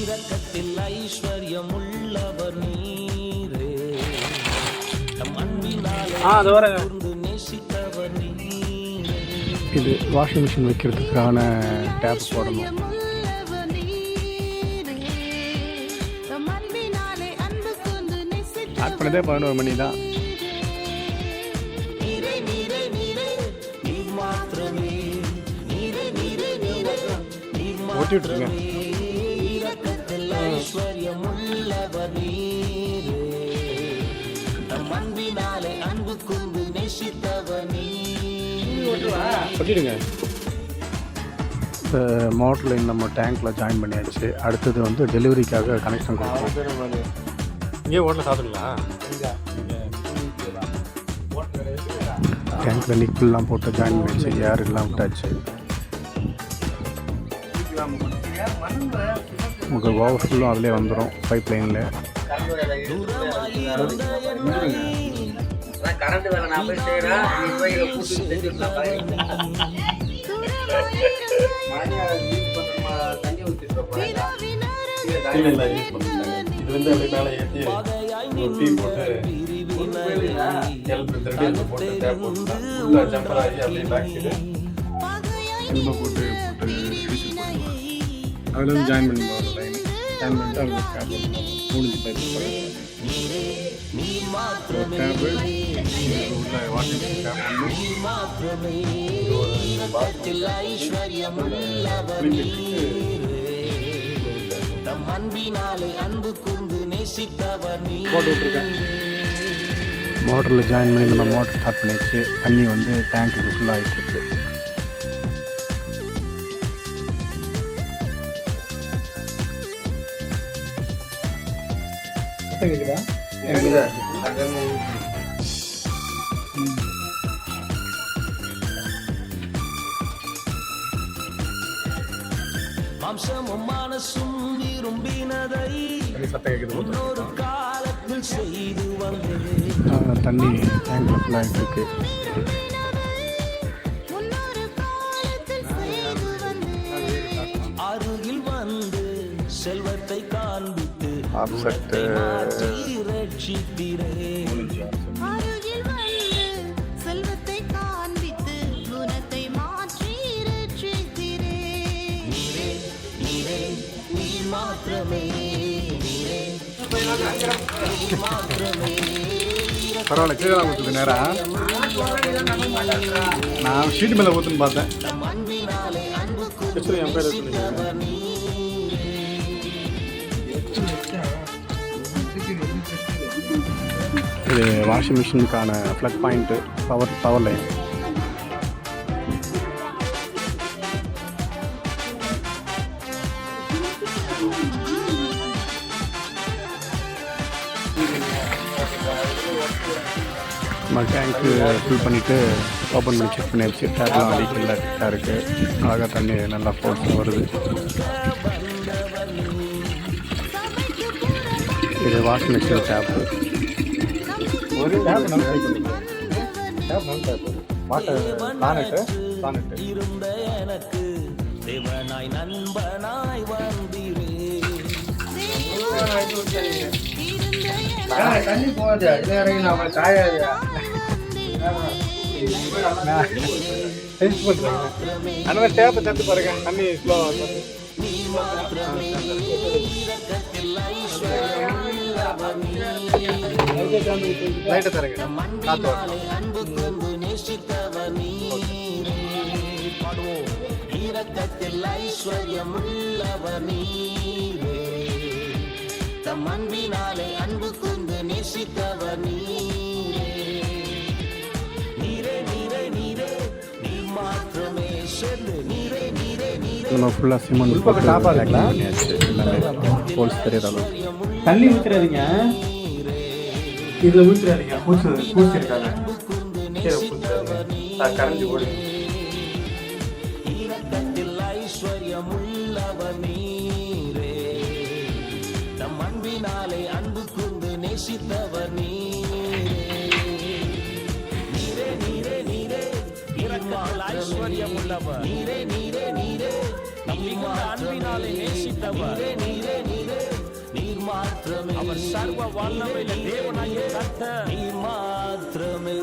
இரக்கத்தில் ஐஸ்வர்யம் உள்ளவர் நீரே நம் அன்பினாலே நேசித்தவர் நீரே. இது வாஷிங் மிஷின் வைக்கிறதுக்கான டேப் போடணும். ஸ்டார்ட் பண்ணதே 11 மணி தான். ஓட்டிட்டுருங்க. ஓட்டிடுங்க. மோட்டர் லைன் நம்ம டேங்க்கில் ஜாயின் பண்ணியாச்சு. அடுத்தது வந்து டெலிவரிக்காக கனெக்ஷன் கொடுக்கணும். இங்கே ஓட்டல சாப்பிடுங்களா? டேங்க்கில் நிக்கெல்லாம் போட்டு ஜாயின் பண்ணியாச்சு. ஏர் எல்லாம் விட்டாச்சு. நமக்கு ஓவர்ஃபுல்லும் அதிலே வந்துடும் பைப் லைனில். இது வந்து அப்படியே மேலே ஏற்றி ஒரு டீ போட்டு ஜம்பர் ஆகி அப்படியே பேக் சைடு எல்போ போட்டு அதில் வந்து ஜாயின் பண்ணி போகிற லைன் ஜாயின் பண்ணிட்டு அவங்க கேப் முடிஞ்சு பைப் டேப்பு உள்ள வாஷிங் டேப் போட்டு விட்டுருக்கேன். மோட்டரில் ஜாயின் பண்ணி நம்ம மோட்டர் ஸ்டார்ட் பண்ணிடுச்சு. தண்ணி வந்து டேங்க்குக்கு ஃபுல்லாக ஆகிட்டுருக்கு. கேக்குதா? மாம்சமும் மனசும் விரும்பினதை ஒரு காலத்தில் செய்து வந்தேன். தண்ணி டேங்க்ல ஃபுல்லாக இருக்கு. அருகில் வந்து செல்வத்தை காண்பித்து ஆப்செட் ரட்சித்திரே. செல்வத்தை காண்பித்து குணத்தை மாற்றி ரட்சித்திரே. நீ மாத்திரமே பரவாயில்ல. கீழே ஊற்றுது நேரம். நான் ஷீட் மேலே ஊற்றுன்னு பார்த்தேன். என் பேர் இது வாஷிங் மிஷினுக்கான ப்ளக் பாயிண்ட்டு, பவர் லைன். நம்ம டேங்க்கு ஃபில் பண்ணிவிட்டு ஓப்பன் பண்ணி செக் பண்ணியாச்சு. டேப்லாம் லீக் இல்லை இருக்குது. அழகாக தண்ணி நல்லா ஃபோர்ஸாக வருது. இது வாஷிங் மிஷின் டேப்பு. ஒரு டேப் நல்லா டேப் நல்ல டேப். வாட்டர் சானட்டு இருந்த எனக்கு தேவனாய் நண்பனாய் வந்தீரே. தண்ணி போகாது. நம்ம காயாது அதனால டேப்பை தட்டு பாருங்க. தண்ணி ஸ்லோவாக லைட்டை தரங்க. காற்று இரக்கத்தில் ஐஸ்வர்யம் உள்ளவர் நீரே. தம் அன்பினாலே அன்பு கொண்டு நேசித்தவர் நீரே. நீரே நீரே நீரே நீ மாத்திரமே சொல்லு. நீரே நீரே நீரே. நம்ம ஃபுல்லாக சிமெண்ட் போட்டு ஹோல்ஸ் தெரியுற அளவுக்கு. தண்ணி ஊற்றுறாதீங்க. இதில் ஊற்றுறாதீங்க. பூச்சிருக்காங்க. கரைஞ்சி போடுங்க. இரக்கத்தில் ஐஸ்வர்யம் உள்ளவர் நீரே. தம் அன்பினாலே அன்பு கொண்டு நேசித்தவர் நீரே. நீரே நீரே நீரே இரக்கத்தில் ஐஸ்வர்யம் உள்ளவர் நீரே. நீரே நீரே நம் அன்பினாலே நேசித்தவர் நீரே. நீரே மாத்திரமே அவர் சர்வ வல்லமையுள்ள தேவனாகிய கர்த்தர் நீர் மாத்திரமே